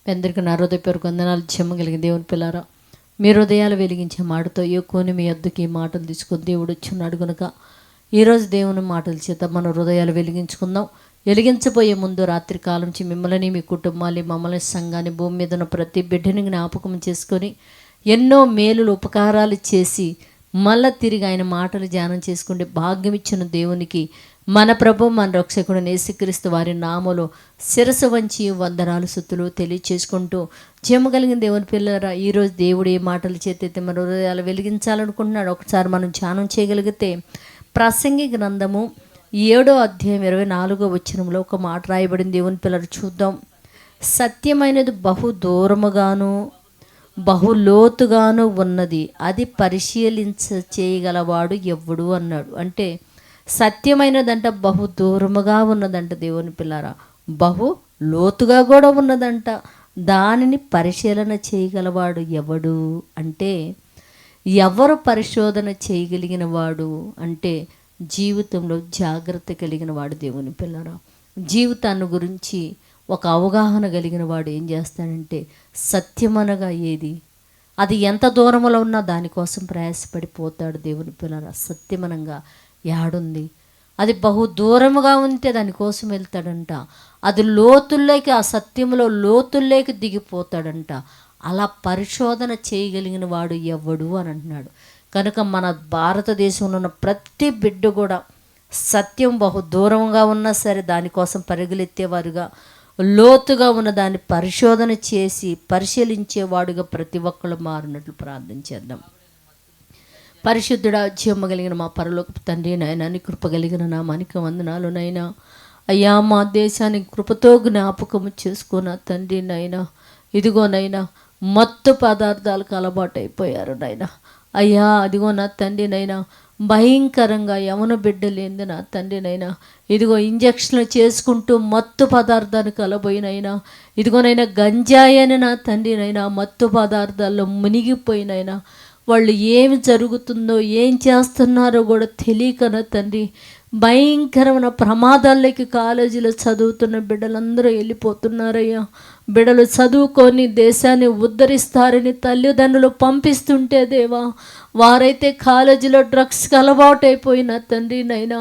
పెందరికి నా హృదయపూర్వక వందనాలు. చెమ్మగలిగిన దేవుని పిల్లారా, మీ హృదయాలు వెలిగించే మాటతో కోని మీ వద్దకు ఈ మాటలు తీసుకొని దేవుడు వచ్చున్నాడు కనుక ఈరోజు దేవుని మాటల చేత మన హృదయాలు వెలిగించుకుందాం. వెలిగించబోయే ముందు రాత్రి కాలం నుంచి మిమ్మల్ని, మీ కుటుంబాన్ని, మమ్మల్ని, సంఘాన్ని, భూమి మీద ఉన్న ప్రతి బిడ్డని జ్ఞాపకం చేసుకొని ఎన్నో మేలులు ఉపకారాలు చేసి మళ్ళా తిరిగి ఆయన మాటలు ధ్యానం చేసుకుంటే భాగ్యం ఇచ్చిన దేవునికి మన ప్రభు మన రక్షకుడు యేసుక్రీస్తు వారి నామములో శిరసు వంచి వందనాలు స్తుతులు తెలియచేసుకుంటూ చేయగలిగిన దేవుని పిల్లరా, ఈరోజు దేవుడు ఏ మాటలు చేతైతే మన హృదయాలు వెలిగించాలనుకుంటున్నాడు ఒకసారి మనం ధ్యానం చేయగలిగితే ప్రసంగి గ్రంథము 7వ అధ్యాయం 24వ వచనంలో ఒక మాట రాయబడింది. దేవుని పిల్లలు చూద్దాం. సత్యమైనది బహు దూరముగాను బహు లోతుగాను ఉన్నది, అది చేయగలవాడు ఎవ్వడు అన్నాడు. అంటే సత్యమైనదంట బహు దూరముగా ఉన్నదంట దేవుని పిల్లరా, బహు లోతుగా కూడా ఉన్నదంట. దానిని పరిశీలన చేయగలవాడు ఎవడు అంటే, ఎవరు పరిశోధన చేయగలిగిన వాడు అంటే జీవితంలో జాగ్రత్త కలిగిన వాడు దేవుని పిల్లరా. జీవితాన్ని గురించి ఒక అవగాహన కలిగిన వాడు ఏం చేస్తాడంటే, సత్యమనగా ఏది, అది ఎంత దూరంలో ఉన్నా దానికోసం ప్రయాసపడిపోతాడు దేవుని పిల్లరా. సత్యమనంగా యాడుంది, అది బహు దూరముగా ఉంటే దానికోసం వెళ్తాడంట. అది లోతుల్లోకి, ఆ సత్యంలో లోతుల్లోకి దిగిపోతాడంట. అలా పరిశోధన చేయగలిగిన వాడు ఎవడు అని అంటున్నాడు. కనుక మన భారతదేశంలో ఉన్న ప్రతి బిడ్డ కూడా సత్యం బహు దూరంగా ఉన్నా సరే దానికోసం పరుగులెత్తేవారుగా, లోతుగా ఉన్న దాన్ని పరిశోధన చేసి పరిశీలించేవాడుగా ప్రతి ఒక్కళ్ళు మారినట్లు ప్రార్థన చేద్దాం. పరిశుద్ధుడా, జీవమగలిగిన మా పరలోకపు తండ్రి నాయన, నీ కృపగలిగిన నామానికి వందనాలు నైనా. అయ్యా, మా దేశాన్ని కృపతో జ్ఞాపకము చేసుకున్న తండ్రి నైనా, ఇదిగోనైనా మత్తు పదార్థాలకు అలవాటు అయిపోయారు నైనా. అయ్యా, అదిగో నా తండ్రి నైనా, భయంకరంగా యవన బిడ్డలేంది నా తండ్రి నైనా, ఇదిగో ఇంజక్షన్లు చేసుకుంటూ మత్తు పదార్థానికి అలబోయినైనా, ఇదిగోనైనా గంజాయి అని నా తండ్రి నైనా మత్తు పదార్థాల్లో మునిగిపోయినైనా, వాళ్ళు ఏమి జరుగుతుందో ఏం చేస్తున్నారో కూడా తెలియక నా తండ్రి భయంకరమైన ప్రమాదాల్లోకి కాలేజీలో చదువుతున్న బిడ్డలందరూ వెళ్ళిపోతున్నారయ్యా. బిడ్డలు చదువుకొని దేశాన్ని ఉద్ధరిస్తారని తల్లిదండ్రులు పంపిస్తుంటే దేవా, వారైతే కాలేజీలో డ్రగ్స్కి అలవాటు అయిపోయిన తండ్రి నైనా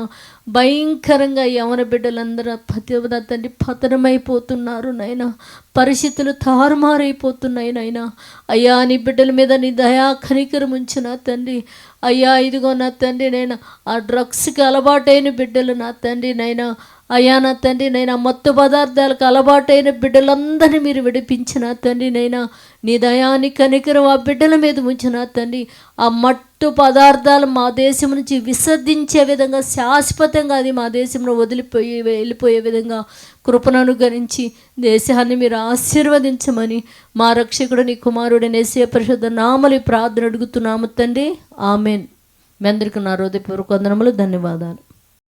భయంకరంగా యవన బిడ్డలందరూ తండ్రి పతనమైపోతున్నారు నైనా. పరిస్థితులు తారుమారైపోతున్నాయి నైనా. అయ్యా, నీ బిడ్డల మీద నీ దయా కనికరం ఉంచిన తండ్రి. అయ్యా, ఇదిగో నా తండ్రి నైనా, ఆ డ్రగ్స్కి అలవాటైన బిడ్డలు నా తండ్రి నైనా, అయ్యా నా తండ్రి నైనా మత్తు పదార్థాలకు అలవాటైన బిడ్డలందరినీ మీరు విడిపించిన తండ్రి నైనా, నీ దయాని కనికరం ఆ బిడ్డల మీద ఉంచిన తండ్రి. ఆ మట్టు పదార్థాలు మా దేశం నుంచి విసర్జించే విధంగా, శాశ్వతంగా అది మా దేశంలో వెళ్ళిపోయే విధంగా కృపను అనుగ్రహించి దేశాన్ని మీరు ఆశీర్వదించమని మా రక్షకుడు నీ కుమారుడు యేసయ్య పరిశుద్ధ నామములో ప్రార్థన అడుగుతున్నాము తండ్రి. ఆమెన్. మీ అందరికీ నా హృదయపూర్వక వందనములు, ధన్యవాదాలు.